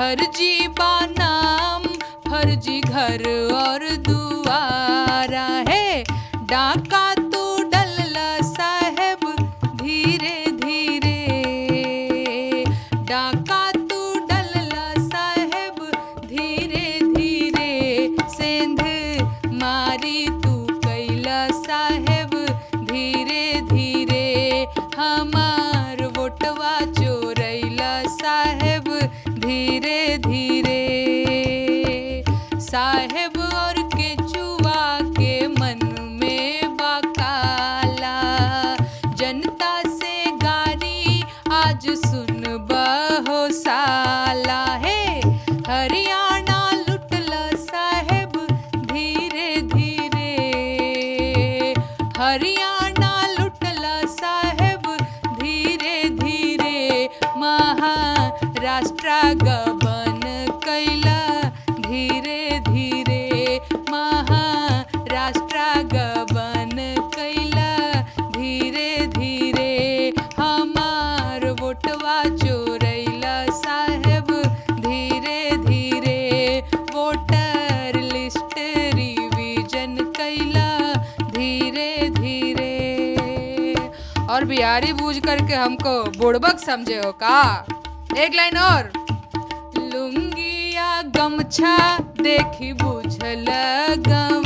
फर्जी बानाम, फर्जी घर और दुआरा है। डाका तो डलला साहेब धीरे धीरे, डाका तो डलला साहेब धीरे धीरे, सेंध मारी तू कैला साहेब धीरे धीरे, हमार वोटवा चोरैला साहेब धीरे धीरे। साहेब और केचुआ के मन में बाकाला, जनता से गारी आज सुन बहो साला है। हरियाणा लुटला साहेब धीरे धीरे, हरियाणा लुटला साहेब धीरे धीरे, महाराष्ट्र गबन कैला धीरे धीरे, महाराष्ट्र गबन कैला धीरे धीरे, हमार वोटवा चोरैला साहेब धीरे धीरे, वोटर लिस्ट रिवीजन कैला धीरे धीरे। और बिहारी बूझ करके हमको बुड़बक समझे हो का? एक लाइन और। लुंगिया गमछा देखी बुझल गम